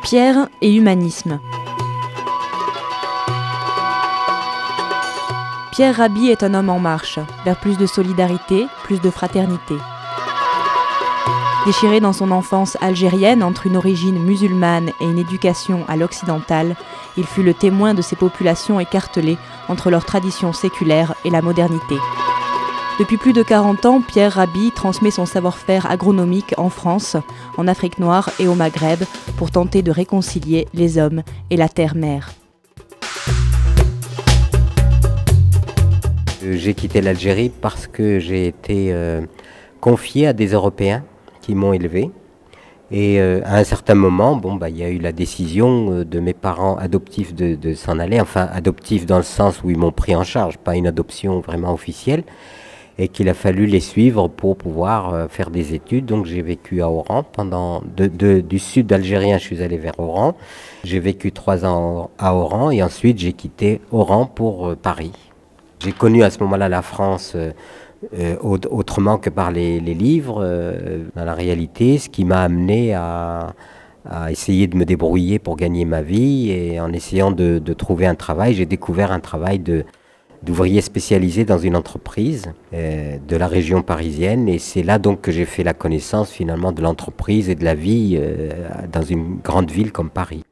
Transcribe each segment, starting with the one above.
Pierre et humanisme. Pierre Rabhi est un homme en marche, vers plus de solidarité, plus de fraternité. Déchiré dans son enfance algérienne entre une origine musulmane et une éducation à l'occidentale, il fut le témoin de ces populations écartelées entre leur tradition séculaire et la modernité. Depuis plus de 40 ans, Pierre Rabhi transmet son savoir-faire agronomique en France, en Afrique noire et au Maghreb pour tenter de réconcilier les hommes et la terre-mère. J'ai quitté l'Algérie parce que j'ai été confié à des Européens qui m'ont élevé. Et à un certain moment, il y a eu la décision de mes parents adoptifs de s'en aller, enfin adoptifs dans le sens où ils m'ont pris en charge, pas une adoption vraiment officielle, et qu'il a fallu les suivre pour pouvoir faire des études. Donc j'ai vécu à Oran du sud algérien, je suis allé vers Oran. J'ai vécu 3 ans à Oran et ensuite j'ai quitté Oran pour Paris. J'ai connu à ce moment-là la France autrement que par les livres, dans la réalité, ce qui m'a amené à essayer de me débrouiller pour gagner ma vie. Et en essayant de trouver un travail, j'ai découvert un travail d'ouvrier spécialisé dans une entreprise de la région parisienne. Et c'est là donc que j'ai fait la connaissance finalement de l'entreprise et de la vie dans une grande ville comme Paris.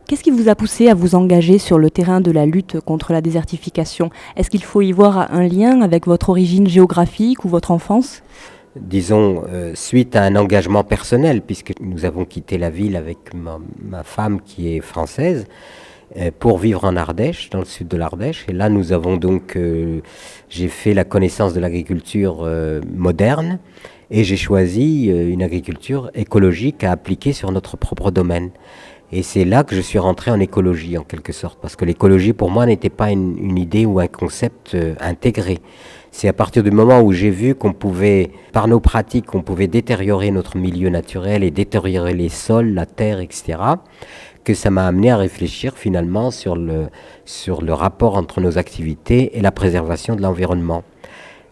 Qu'est-ce qui vous a poussé à vous engager sur le terrain de la lutte contre la désertification ? Est-ce qu'il faut y voir un lien avec votre origine géographique ou votre enfance ? Disons, suite à un engagement personnel, puisque nous avons quitté la ville avec ma femme qui est française, pour vivre en Ardèche, dans le sud de l'Ardèche. Et là, nous avons donc, j'ai fait la connaissance de l'agriculture moderne et j'ai choisi une agriculture écologique à appliquer sur notre propre domaine. Et c'est là que je suis rentré en écologie, en quelque sorte, parce que l'écologie, pour moi, n'était pas une idée ou un concept intégré. C'est à partir du moment où j'ai vu qu'on pouvait, par nos pratiques, on pouvait détériorer notre milieu naturel et détériorer les sols, la terre, etc., que ça m'a amené à réfléchir finalement sur le rapport entre nos activités et la préservation de l'environnement.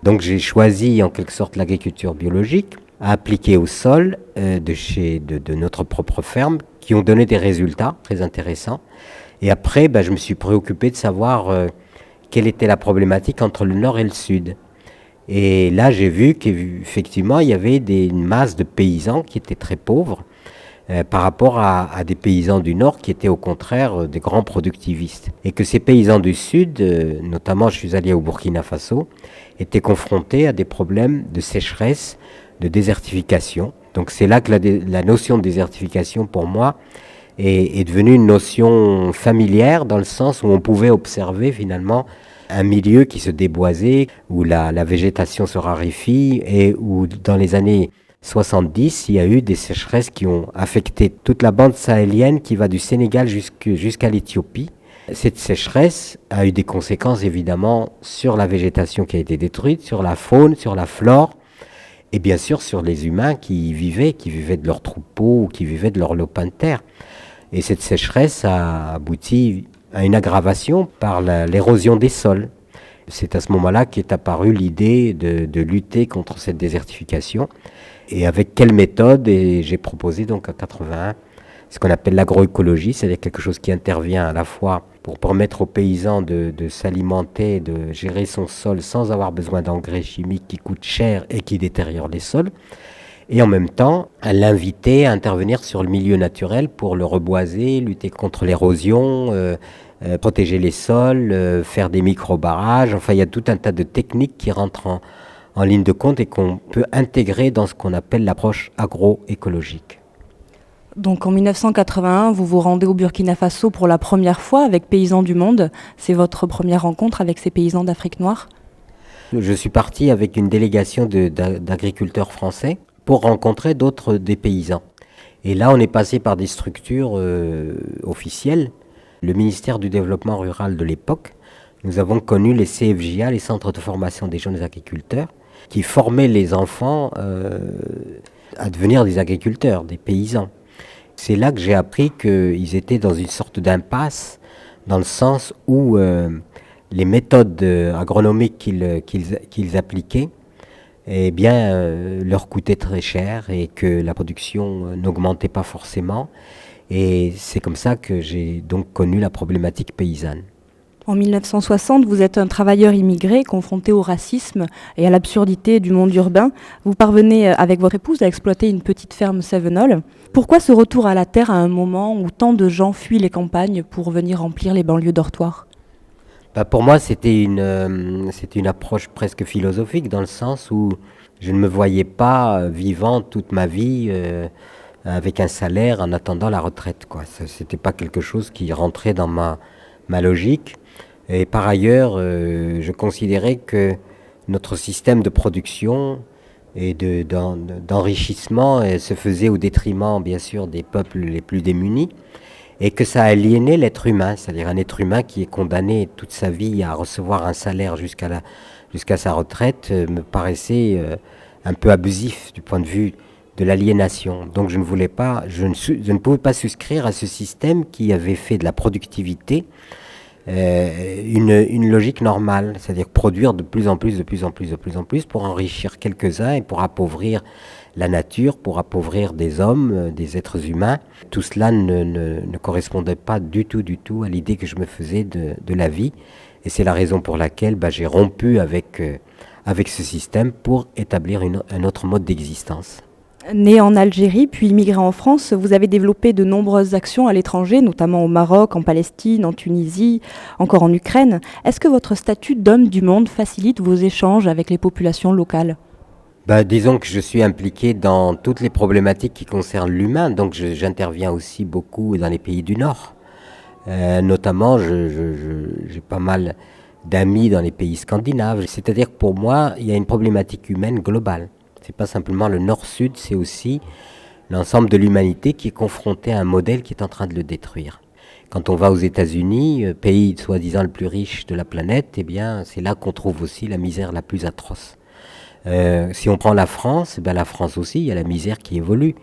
Donc j'ai choisi en quelque sorte l'agriculture biologique à appliquer au sol de notre propre ferme, qui ont donné des résultats très intéressants. Et après, je me suis préoccupé de savoir quelle était la problématique entre le nord et le sud. Et là, j'ai vu qu'effectivement, il y avait une masse de paysans qui étaient très pauvres par rapport à des paysans du nord qui étaient au contraire des grands productivistes. Et que ces paysans du sud, notamment je suis allé au Burkina Faso, étaient confrontés à des problèmes de sécheresse, de désertification. Donc c'est là que la notion de désertification pour moi est devenue une notion familière, dans le sens où on pouvait observer finalement un milieu qui se déboisait, où la végétation se raréfie et où dans les années 70, il y a eu des sécheresses qui ont affecté toute la bande sahélienne qui va du Sénégal jusqu'à l'Éthiopie. Cette sécheresse a eu des conséquences évidemment sur la végétation qui a été détruite, sur la faune, sur la flore, et bien sûr sur les humains qui vivaient de leurs troupeaux ou qui vivaient de leurs lopins de terre. Et cette sécheresse a abouti à une aggravation par l'érosion des sols. C'est à ce moment-là qu'est apparue l'idée de lutter contre cette désertification. Et avec quelle méthode ? Et j'ai proposé donc en 81 ce qu'on appelle l'agroécologie, c'est-à-dire quelque chose qui intervient à la fois pour permettre aux paysans de s'alimenter, de gérer son sol sans avoir besoin d'engrais chimiques qui coûtent cher et qui détériorent les sols, et en même temps à l'inviter à intervenir sur le milieu naturel pour le reboiser, lutter contre l'érosion, protéger les sols, faire des micro-barrages. Enfin, il y a tout un tas de techniques qui rentrent en ligne de compte et qu'on peut intégrer dans ce qu'on appelle l'approche agroécologique. Donc en 1981, vous vous rendez au Burkina Faso pour la première fois avec Paysans du Monde. C'est votre première rencontre avec ces paysans d'Afrique noire ? Je suis parti avec une délégation d'agriculteurs français pour rencontrer des paysans. Et là, on est passé par des structures officielles. Le ministère du Développement rural de l'époque, nous avons connu les CFJA, les centres de formation des jeunes agriculteurs, qui formaient les enfants à devenir des agriculteurs, des paysans. C'est là que j'ai appris qu'ils étaient dans une sorte d'impasse, dans le sens où les méthodes agronomiques qu'ils appliquaient eh bien, leur coûtait très cher et que la production n'augmentait pas forcément. Et c'est comme ça que j'ai donc connu la problématique paysanne. En 1960, vous êtes un travailleur immigré confronté au racisme et à l'absurdité du monde urbain. Vous parvenez avec votre épouse à exploiter une petite ferme cévenole. Pourquoi ce retour à la terre à un moment où tant de gens fuient les campagnes pour venir remplir les banlieues dortoirs ? Pour moi, c'était une approche presque philosophique dans le sens où je ne me voyais pas vivant toute ma vie avec un salaire en attendant la retraite, quoi. C'était pas quelque chose qui rentrait dans ma logique. Et par ailleurs, je considérais que notre système de production et d'enrichissement se faisait au détriment, bien sûr, des peuples les plus démunis, et que ça aliénait l'être humain, c'est-à-dire un être humain qui est condamné toute sa vie à recevoir un salaire jusqu'à sa retraite, me paraissait un peu abusif du point de vue de l'aliénation. Donc je ne pouvais pas souscrire à ce système qui avait fait de la productivité une logique normale, c'est-à-dire produire de plus en plus pour enrichir quelques-uns et pour appauvrir la nature, pour appauvrir des hommes, des êtres humains. Tout cela ne correspondait pas du tout à l'idée que je me faisais de la vie. Et c'est la raison pour laquelle j'ai rompu avec ce système pour établir un autre mode d'existence. Né en Algérie, puis immigré en France, vous avez développé de nombreuses actions à l'étranger, notamment au Maroc, en Palestine, en Tunisie, encore en Ukraine. Est-ce que votre statut d'homme du monde facilite vos échanges avec les populations locales ? Disons que je suis impliqué dans toutes les problématiques qui concernent l'humain, donc j'interviens aussi beaucoup dans les pays du Nord. Notamment, j'ai pas mal d'amis dans les pays scandinaves. C'est-à-dire que pour moi, il y a une problématique humaine globale. C'est pas simplement le nord-sud, c'est aussi l'ensemble de l'humanité qui est confrontée à un modèle qui est en train de le détruire. Quand on va aux États-Unis, pays soi-disant le plus riche de la planète, eh bien, c'est là qu'on trouve aussi la misère la plus atroce. Si on prend la France, la France aussi, il y a la misère qui évolue,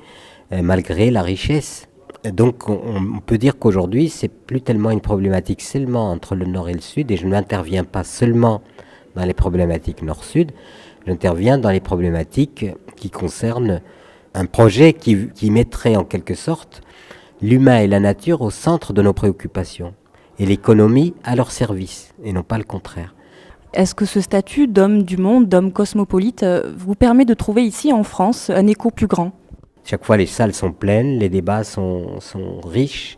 malgré la richesse. Donc on peut dire qu'aujourd'hui, c'est plus tellement une problématique seulement entre le nord et le sud, et je n'interviens pas seulement dans les problématiques nord-sud, j'interviens dans les problématiques qui concernent un projet qui mettrait en quelque sorte l'humain et la nature au centre de nos préoccupations et l'économie à leur service et non pas le contraire. Est-ce que ce statut d'homme du monde, d'homme cosmopolite, vous permet de trouver ici en France un écho plus grand ? Chaque fois les salles sont pleines, les débats sont riches.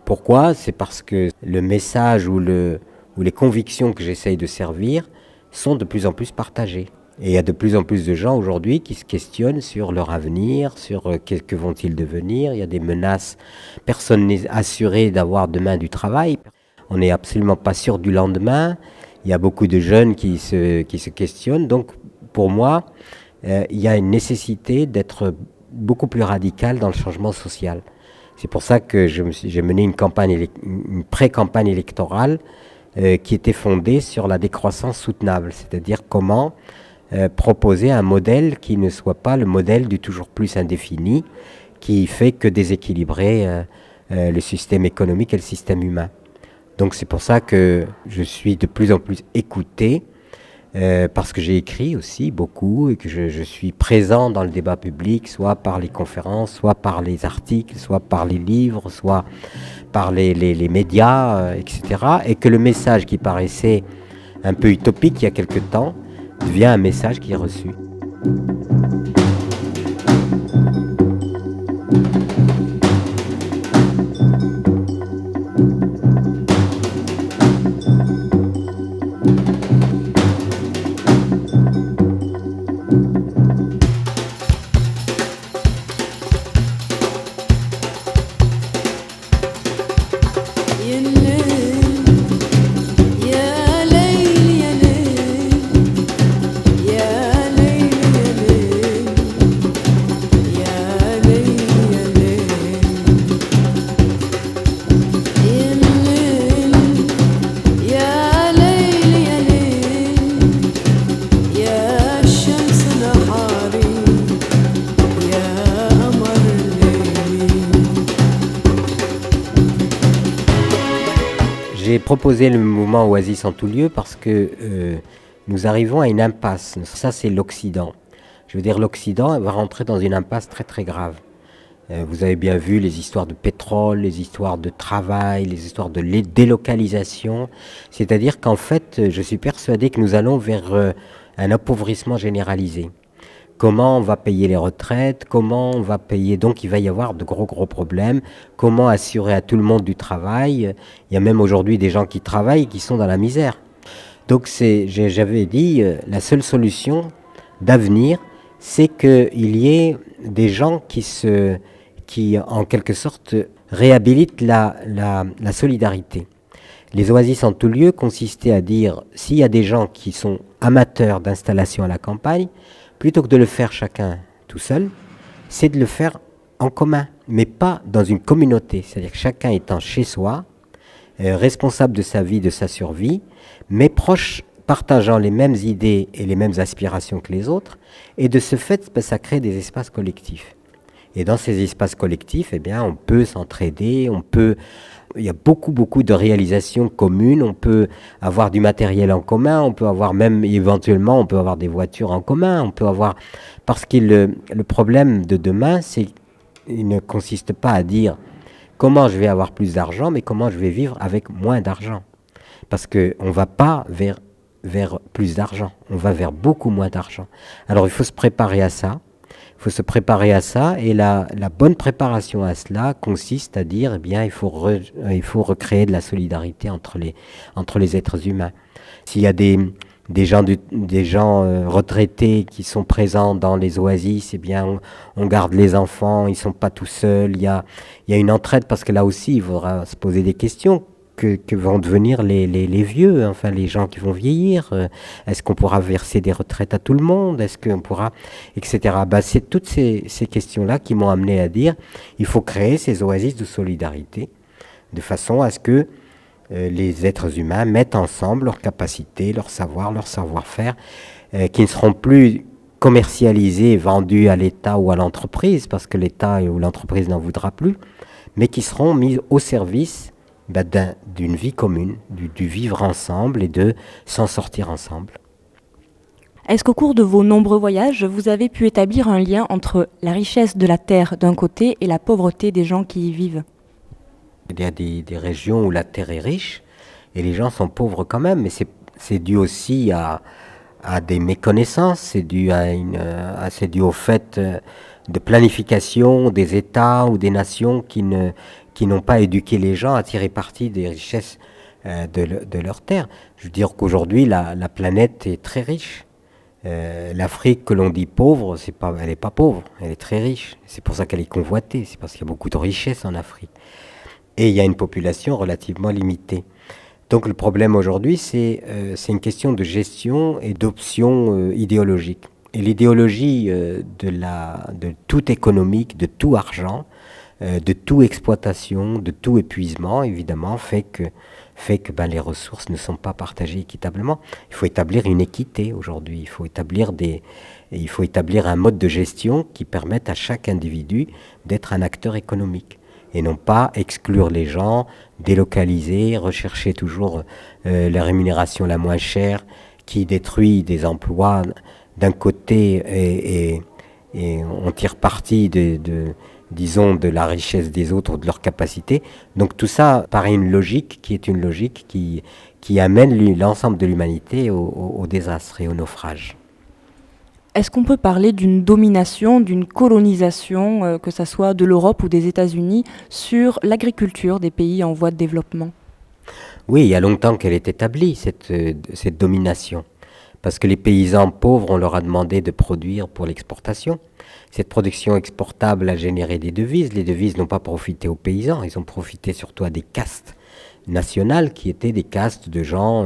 Pourquoi ? C'est parce que le message ou les convictions que j'essaye de servir sont de plus en plus partagés. Et il y a de plus en plus de gens aujourd'hui qui se questionnent sur leur avenir, sur que vont-ils devenir. Il y a des menaces. Personne n'est assuré d'avoir demain du travail. On n'est absolument pas sûr du lendemain. Il y a beaucoup de jeunes qui se questionnent. Donc pour moi, il y a une nécessité d'être beaucoup plus radical dans le changement social. C'est pour ça que j'ai mené une pré-campagne électorale qui était fondée sur la décroissance soutenable, c'est-à-dire comment proposer un modèle qui ne soit pas le modèle du toujours plus indéfini, qui fait que déséquilibrer le système économique et le système humain. Donc c'est pour ça que je suis de plus en plus écouté, parce que j'ai écrit aussi beaucoup et que je suis présent dans le débat public, soit par les conférences, soit par les articles, soit par les livres, soit par les médias, etc. Et que le message qui paraissait un peu utopique il y a quelque temps devient un message qui est reçu. J'ai proposé le mouvement Oasis en tout lieu parce que nous arrivons à une impasse. Ça, c'est l'Occident. Je veux dire, l'Occident va rentrer dans une impasse très très grave. Vous avez bien vu les histoires de pétrole, les histoires de travail, les histoires de délocalisation. C'est-à-dire qu'en fait, je suis persuadé que nous allons vers un appauvrissement généralisé. Comment on va payer les retraites? Comment on va payer? Donc il va y avoir de gros problèmes. Comment assurer à tout le monde du travail? Il y a même aujourd'hui des gens qui travaillent et qui sont dans la misère. Donc j'avais dit, la seule solution d'avenir, c'est qu'il y ait des gens qui en quelque sorte réhabilitent la solidarité. Les oasis en tout lieu consistaient à dire, s'il y a des gens qui sont amateurs d'installation à la campagne, plutôt que de le faire chacun tout seul, c'est de le faire en commun, mais pas dans une communauté. C'est-à-dire que chacun étant chez soi, responsable de sa vie, de sa survie, mais proche, partageant les mêmes idées et les mêmes aspirations que les autres, et de ce fait, ça crée des espaces collectifs. Et dans ces espaces collectifs, eh bien, on peut s'entraider, il y a beaucoup de réalisations communes, on peut avoir du matériel en commun, on peut avoir même éventuellement, on peut avoir des voitures en commun, parce que le problème de demain, il ne consiste pas à dire comment je vais avoir plus d'argent, mais comment je vais vivre avec moins d'argent. Parce qu'on ne va pas vers plus d'argent, on va vers beaucoup moins d'argent. Alors il faut se préparer à ça. Et la bonne préparation à cela consiste à dire, eh bien, il faut recréer de la solidarité entre les êtres humains. S'il y a des gens retraités qui sont présents dans les oasis, eh bien, on garde les enfants, ils sont pas tout seuls. Il y a une entraide parce que là aussi, il faudra se poser des questions. Que vont devenir les vieux, enfin les gens qui vont vieillir. Est-ce qu'on pourra verser des retraites à tout le monde? Est-ce qu'on pourra, etc. C'est toutes ces questions-là qui m'ont amené à dire il faut créer ces oasis de solidarité de façon à ce que les êtres humains mettent ensemble leurs capacités, leur savoir, leur savoir-faire, qui ne seront plus commercialisés, vendus à l'État ou à l'entreprise, parce que l'État ou l'entreprise n'en voudra plus, mais qui seront mis au service d'une vie commune, du vivre ensemble et de s'en sortir ensemble. Est-ce qu'au cours de vos nombreux voyages, vous avez pu établir un lien entre la richesse de la terre d'un côté et la pauvreté des gens qui y vivent? Il y a des régions où la terre est riche et les gens sont pauvres quand même, mais c'est dû aussi à des méconnaissances, c'est dû au fait de planification des États ou des nations qui n'ont pas éduqué les gens à tirer parti des richesses de leur terre. Je veux dire qu'aujourd'hui, la planète est très riche. L'Afrique que l'on dit pauvre, elle n'est pas pauvre, elle est très riche. C'est pour ça qu'elle est convoitée, c'est parce qu'il y a beaucoup de richesses en Afrique. Et il y a une population relativement limitée. Donc le problème aujourd'hui, c'est une question de gestion et d'options idéologiques. Et l'idéologie de tout économique, de tout argent, de toute exploitation, de tout épuisement, évidemment, fait que les ressources ne sont pas partagées équitablement. Il faut établir une équité aujourd'hui. Il faut établir un mode de gestion qui permette à chaque individu d'être un acteur économique et non pas exclure les gens, délocaliser, rechercher toujours la rémunération la moins chère qui détruit des emplois d'un côté et on tire parti disons, de la richesse des autres, de leur capacité. Donc tout ça paraît une logique qui amène l'ensemble de l'humanité au désastre et au naufrage. Est-ce qu'on peut parler d'une domination, d'une colonisation, que ce soit de l'Europe ou des États-Unis, sur l'agriculture des pays en voie de développement? Oui, il y a longtemps qu'elle est établie, cette domination. Parce que les paysans pauvres, on leur a demandé de produire pour l'exportation. Cette production exportable a généré des devises. Les devises n'ont pas profité aux paysans, ils ont profité surtout à des castes nationales qui étaient des castes de gens,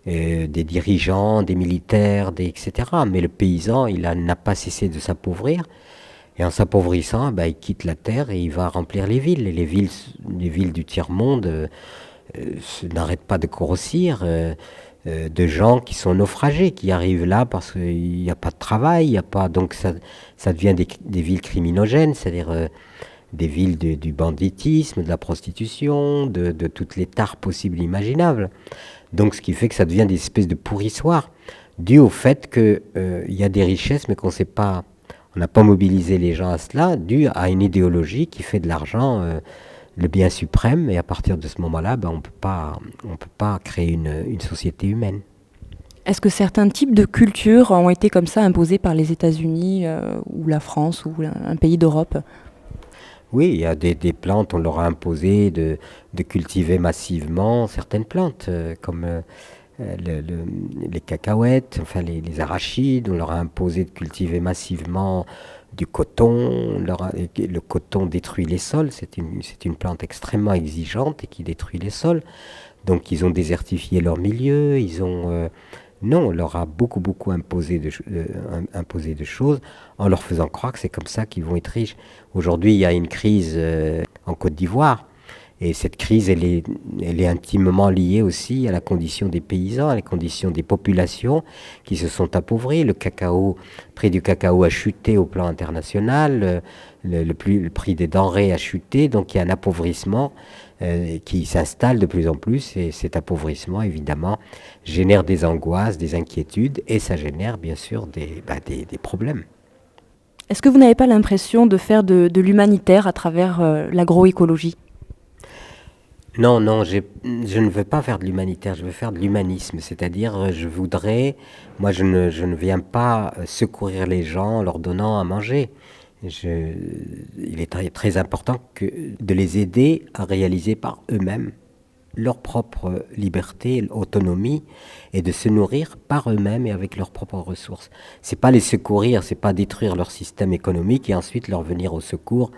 des dirigeants, des militaires, etc. Mais le paysan, n'a pas cessé de s'appauvrir. Et en s'appauvrissant, il quitte la terre et il va remplir les villes. Et les villes du tiers-monde n'arrêtent pas de grossir. De gens qui sont naufragés, qui arrivent là parce qu'il n'y a pas de travail, donc ça devient des villes criminogènes, c'est-à-dire des villes du banditisme, de la prostitution, de toutes les tares possibles et imaginables. Donc ce qui fait que ça devient des espèces de pourrissoirs. dû au fait qu'il y a des richesses, mais qu'on sait pas, on n'a pas mobilisé les gens à cela, dû à une idéologie qui fait de l'argent le bien suprême, et à partir de ce moment-là, on peut pas créer une société humaine. Est-ce que certains types de cultures ont été comme ça imposés par les États-Unis ou la France ou un pays d'Europe? Oui, il y a des plantes, on leur a imposé de cultiver massivement certaines plantes, comme les cacahuètes, enfin les arachides, on leur a imposé de cultiver massivement du coton. Le coton détruit les sols, c'est une plante extrêmement exigeante et qui détruit les sols. Donc ils ont désertifié leur milieu, non, on leur a beaucoup imposé de choses en leur faisant croire que c'est comme ça qu'ils vont être riches. Aujourd'hui, il y a une crise en Côte d'Ivoire. Et cette crise, elle est intimement liée aussi à la condition des paysans, à la condition des populations qui se sont appauvries. Le prix du cacao a chuté au plan international, le prix des denrées a chuté, donc il y a un appauvrissement qui s'installe de plus en plus. Et cet appauvrissement, évidemment, génère des angoisses, des inquiétudes, et ça génère bien sûr des problèmes. Est-ce que vous n'avez pas l'impression de faire de l'humanitaire à travers l'agroécologie ? Non, je ne veux pas faire de l'humanitaire, je veux faire de l'humanisme. C'est-à-dire, moi je ne viens pas secourir les gens en leur donnant à manger. Il est très important de les aider à réaliser par eux-mêmes leur propre liberté, autonomie, et de se nourrir par eux-mêmes et avec leurs propres ressources. C'est pas les secourir, c'est pas détruire leur système économique et ensuite leur venir au secours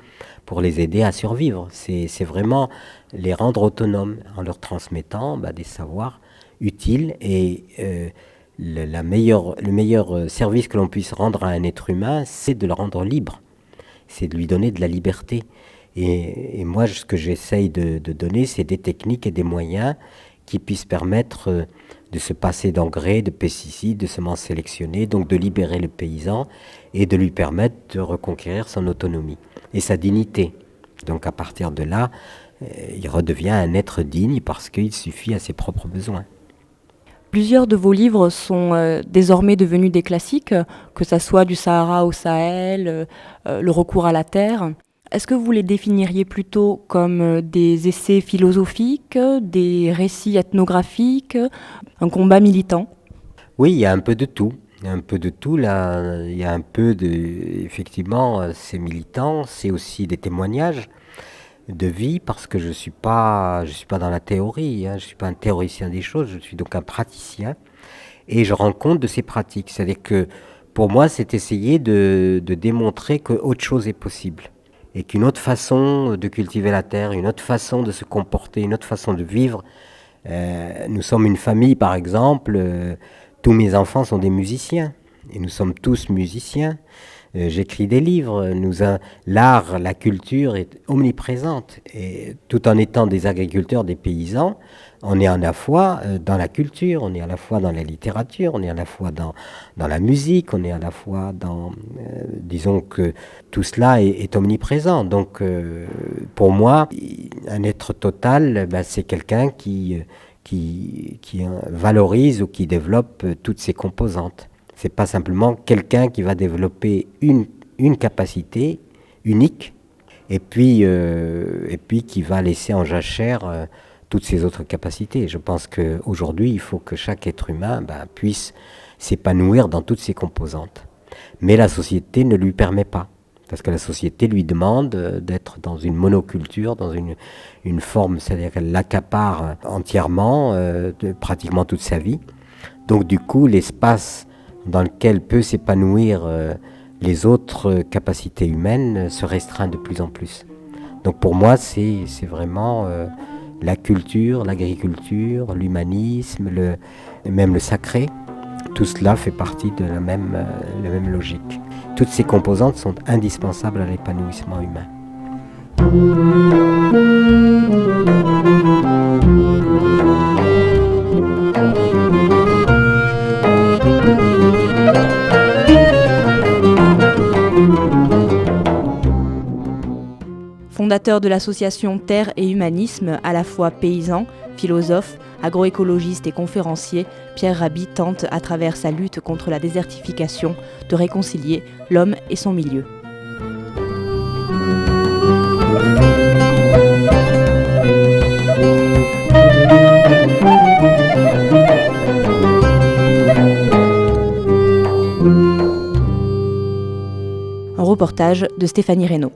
pour les aider à survivre. C'est vraiment les rendre autonomes en leur transmettant des savoirs utiles. Et le meilleur service que l'on puisse rendre à un être humain, c'est de le rendre libre. C'est de lui donner de la liberté. Et moi, ce que j'essaye de donner, c'est des techniques et des moyens qui puissent permettre de se passer d'engrais, de pesticides, de semences sélectionnées, donc de libérer le paysan et de lui permettre de reconquérir son autonomie et sa dignité. Donc à partir de là, il redevient un être digne parce qu'il suffit à ses propres besoins. Plusieurs de vos livres sont désormais devenus des classiques, que ce soit du Sahara au Sahel, le recours à la terre. Est-ce que vous les définiriez plutôt comme des essais philosophiques, des récits ethnographiques, un combat militant ? Oui, il y a un peu de tout. Il y a un peu de tout là. Il y a un peu effectivement, c'est militant, c'est aussi des témoignages de vie, parce que je suis pas dans la théorie, je suis pas un théoricien des choses, je suis donc un praticien et je rends compte de ces pratiques. C'est-à-dire que pour moi, c'est essayer de démontrer qu'autre chose est possible. Et qu'une autre façon de cultiver la terre, une autre façon de se comporter, une autre façon de vivre. Nous sommes une famille, par exemple, tous mes enfants sont des musiciens, et nous sommes tous musiciens. J'écris des livres, l'art, la culture est omniprésente, et tout en étant des agriculteurs, des paysans, on est à la fois dans la culture, on est à la fois dans la littérature, on est à la fois dans la musique, on est à la fois disons que tout cela est omniprésent. Donc pour moi, un être total, c'est quelqu'un qui valorise ou qui développe toutes ses composantes. C'est pas simplement quelqu'un qui va développer une capacité unique et puis qui va laisser en jachère toutes ses autres capacités. Je pense qu'aujourd'hui, il faut que chaque être humain puisse s'épanouir dans toutes ses composantes. Mais la société ne lui permet pas. Parce que la société lui demande d'être dans une monoculture, dans une forme, c'est-à-dire qu'elle l'accapare entièrement, pratiquement toute sa vie. Donc du coup, l'espace dans lequel peut s'épanouir les autres capacités humaines se restreint de plus en plus. Donc pour moi, c'est vraiment la culture, l'agriculture, l'humanisme, même le sacré. Tout cela fait partie de la même logique. Toutes ces composantes sont indispensables à l'épanouissement humain. Fondateur de l'association Terre et Humanisme, à la fois paysan, philosophe, agroécologiste et conférencier, Pierre Rabhi tente, à travers sa lutte contre la désertification, de réconcilier l'homme et son milieu. Un reportage de Stéphanie Reynaud.